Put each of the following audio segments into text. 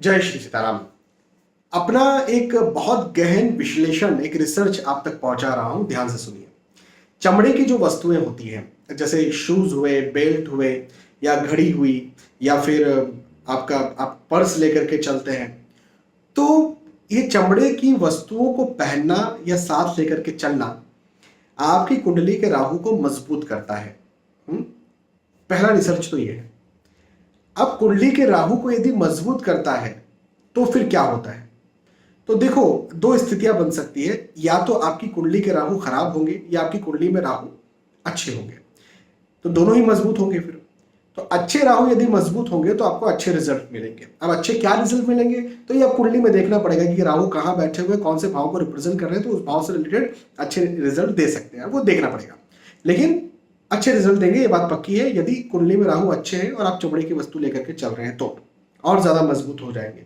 जय श्री सीताराम। अपना एक बहुत गहन विश्लेषण, एक रिसर्च आप तक पहुंचा रहा हूं, ध्यान से सुनिए। चमड़े की जो वस्तुएं होती हैं, जैसे शूज हुए, बेल्ट हुए, या घड़ी हुई, या फिर आपका आप पर्स लेकर के चलते हैं, तो ये चमड़े की वस्तुओं को पहनना या साथ लेकर के चलना आपकी कुंडली के राहु को मजबूत करता है। पहला रिसर्च तो ये है। अब कुंडली के राहु को यदि मजबूत करता है तो फिर क्या होता है? तो देखो, दो स्थितियां बन सकती है। या तो आपकी कुंडली के राहु खराब होंगे या आपकी कुंडली में राहु अच्छे होंगे, तो दोनों ही मजबूत होंगे। फिर तो अच्छे राहु यदि मजबूत होंगे तो आपको अच्छे रिजल्ट मिलेंगे। अब अच्छे क्या रिजल्ट मिलेंगे, तो ये आप कुंडली में देखना पड़ेगा कि राहु कहाँ बैठे हुए, कौन से भाव को रिप्रेजेंट कर रहे हैं, तो उस भाव से रिलेटेड अच्छे रिजल्ट दे सकते हैं, वो देखना पड़ेगा। लेकिन अच्छे रिजल्ट देंगे, ये बात पक्की है। यदि कुंडली में राहु अच्छे हैं और आप चमड़े की वस्तु लेकर के चल रहे हैं तो और ज्यादा मजबूत हो जाएंगे।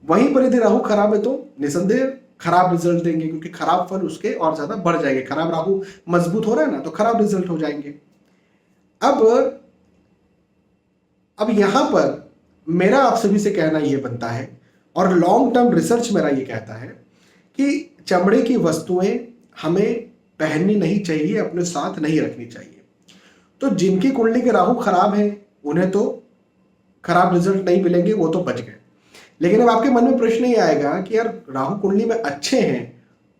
वहीं पर यदि राहु खराब है तो निसंदेह खराब रिजल्ट देंगे, क्योंकि खराब फल उसके और ज्यादा बढ़ जाएंगे। खराब राहु मजबूत हो रहा है ना, तो खराब रिजल्ट हो जाएंगे। अब यहां पर मेरा आप सभी से कहना यह बनता है, और लॉन्ग टर्म रिसर्च मेरा यह कहता है कि चमड़े की वस्तुएं हमें पहननी नहीं चाहिए, अपने साथ नहीं रखनी चाहिए। तो जिनकी कुंडली के राहु खराब है उन्हें तो खराब रिजल्ट नहीं मिलेंगे, वो तो बच गए। लेकिन अब आपके मन में प्रश्न ये आएगा कि यार राहु कुंडली में अच्छे हैं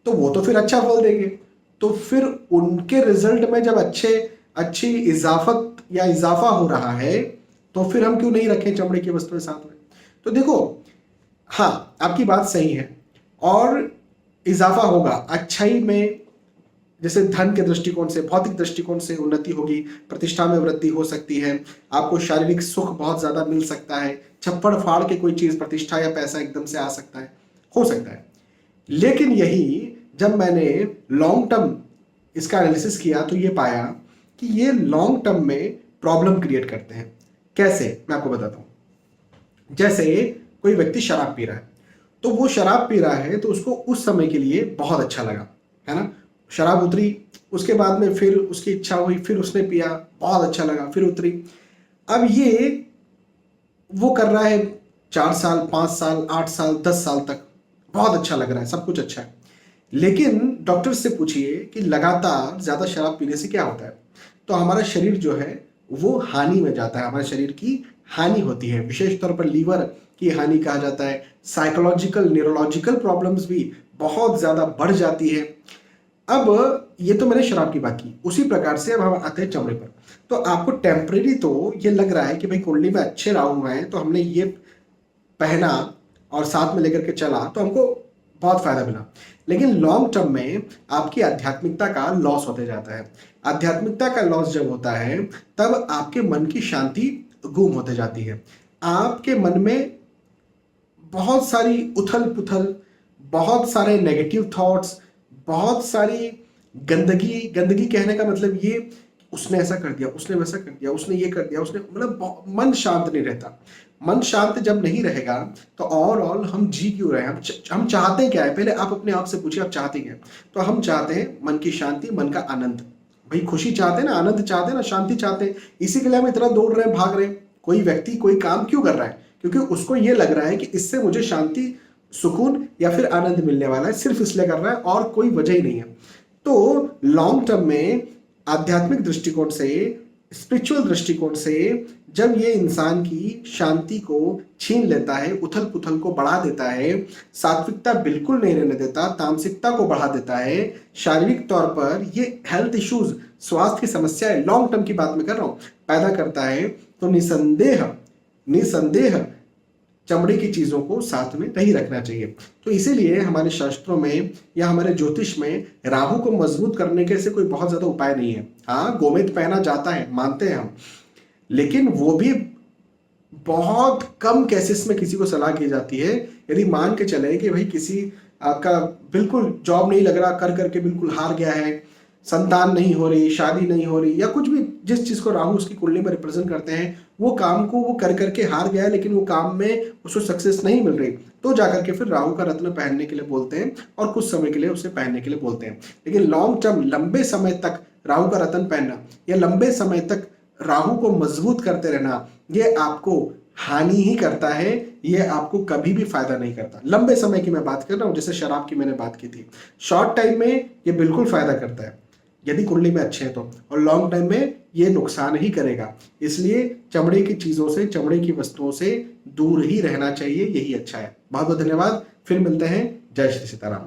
तो वो तो फिर अच्छा फल देंगे, तो फिर उनके रिजल्ट में जब अच्छी इजाफत या इजाफा हो रहा है तो फिर हम क्यों नहीं रखें चमड़े की वस्तुएं साथ में? तो देखो, हाँ आपकी बात सही है, और इजाफा होगा अच्छाई में। जैसे धन के दृष्टिकोण से, भौतिक दृष्टिकोण से उन्नति होगी, प्रतिष्ठा में वृद्धि हो सकती है, आपको शारीरिक सुख बहुत ज्यादा मिल सकता है, छप्पड़ फाड़ के कोई चीज, प्रतिष्ठा या पैसा एकदम से आ सकता है, हो सकता है। लेकिन यही जब मैंने लॉन्ग टर्म इसका एनालिसिस किया तो ये पाया कि ये लॉन्ग टर्म में प्रॉब्लम क्रिएट करते हैं। कैसे, मैं आपको बताता हूं। जैसे कोई व्यक्ति शराब पी रहा है, तो वो शराब पी रहा है तो उसको उस समय के लिए बहुत अच्छा लगा, है ना। शराब उतरी, उसके बाद में फिर उसकी इच्छा हुई, फिर उसने पिया, बहुत अच्छा लगा, फिर उतरी। अब ये वो कर रहा है 4 साल, 5 साल, 8 साल, 10 साल तक, बहुत अच्छा लग रहा है, सब कुछ अच्छा है। लेकिन डॉक्टर से पूछिए कि लगातार ज्यादा शराब पीने से क्या होता है, तो हमारा शरीर जो है वो हानि में जाता है, हमारे शरीर की हानि होती है। विशेष तौर पर लीवर की हानि कहा जाता है, साइकोलॉजिकल न्यूरोलॉजिकल प्रॉब्लम्स भी बहुत ज्यादा बढ़ जाती है। अब ये तो मैंने शराब की बात की, उसी प्रकार से अब हम आते हैं चमड़े पर। तो आपको टेम्परेरी तो ये लग रहा है कि भाई कुंडली में अच्छे राहु हैं तो हमने ये पहना और साथ में लेकर के चला तो हमको बहुत फायदा मिला। लेकिन लॉन्ग टर्म में आपकी आध्यात्मिकता का लॉस होते जाता है। आध्यात्मिकता का लॉस जब होता है तब आपके मन की शांति गुम होते जाती है। आपके मन में बहुत सारी उथल पुथल, बहुत सारे नेगेटिव थॉट्स, बहुत सारी गंदगी। गंदगी कहने का मतलब ये, उसने ऐसा कर दिया, उसने वैसा कर दिया, उसने ये कर दिया, उसने, मतलब मन शांत नहीं रहता। मन शांत जब नहीं रहेगा तो ओवरऑल हम जी क्यों रहे हैं, हम चाहते क्या है? पहले आप अपने आप से पूछिए, आप चाहते क्या हैं? तो हम चाहते हैं मन की शांति, मन का आनंद। भाई खुशी चाहते हैं ना, आनंद चाहते हैं ना, शांति चाहते हैं। इसी के लिए हम इतना दौड़ रहे हैं, भाग रहे हैं। कोई व्यक्ति कोई काम क्यों कर रहा है? क्योंकि उसको ये लग रहा है कि इससे मुझे शांति, सुकून या फिर आनंद मिलने वाला है, सिर्फ इसलिए कर रहा है और कोई वजह ही नहीं है। तो लॉन्ग टर्म में आध्यात्मिक दृष्टिकोण से, स्पिरिचुअल दृष्टिकोण से जब ये इंसान की शांति को छीन लेता है, उथल पुथल को बढ़ा देता है, सात्विकता बिल्कुल नहीं रहने देता, तामसिकता को बढ़ा देता है, शारीरिक तौर पर ये हेल्थ इश्यूज, स्वास्थ्य की समस्याएं, लॉन्ग टर्म की बात मैं कर रहा हूं, पैदा करता है, तो निसंदेह निसंदेह चमड़े की चीजों को साथ में नहीं रखना चाहिए। तो इसीलिए हमारे शास्त्रों में या हमारे ज्योतिष में राहु को मजबूत करने के ऐसे कोई बहुत ज्यादा उपाय नहीं है। हाँ, गोमेद पहना जाता है, मानते हैं हम, लेकिन वो भी बहुत कम केसेस में किसी को सलाह की जाती है। यदि मान के चले कि भाई किसी आपका बिल्कुल जॉब नहीं लग रहा, कर करके बिल्कुल हार गया है, संतान नहीं हो रही, शादी नहीं हो रही, या कुछ भी जिस चीज को राहु उसकी कुंडली में रिप्रेजेंट करते हैं, वो काम को वो कर करके हार गया है, लेकिन वो काम में उसको सक्सेस नहीं मिल रही, तो जाकर के फिर राहु का रत्न पहनने के लिए बोलते हैं और कुछ समय के लिए उसे पहनने के लिए बोलते हैं। लेकिन लॉन्ग टर्म, लंबे समय तक राहु का रत्न पहनना या लंबे समय तक राहु को मजबूत करते रहना ये आपको हानि ही करता है, ये आपको कभी भी फायदा नहीं करता। लंबे समय की मैं बात कर रहा हूं, जैसे शराब की मैंने बात की थी, शॉर्ट टाइम में ये बिल्कुल फायदा करता है यदि कुंडली में अच्छे हैं तो, और लॉन्ग टाइम में ये नुकसान ही करेगा। इसलिए चमड़े की चीजों से, चमड़े की वस्तुओं से दूर ही रहना चाहिए, यही अच्छा है। बहुत बहुत धन्यवाद, फिर मिलते हैं। जय श्री सीताराम।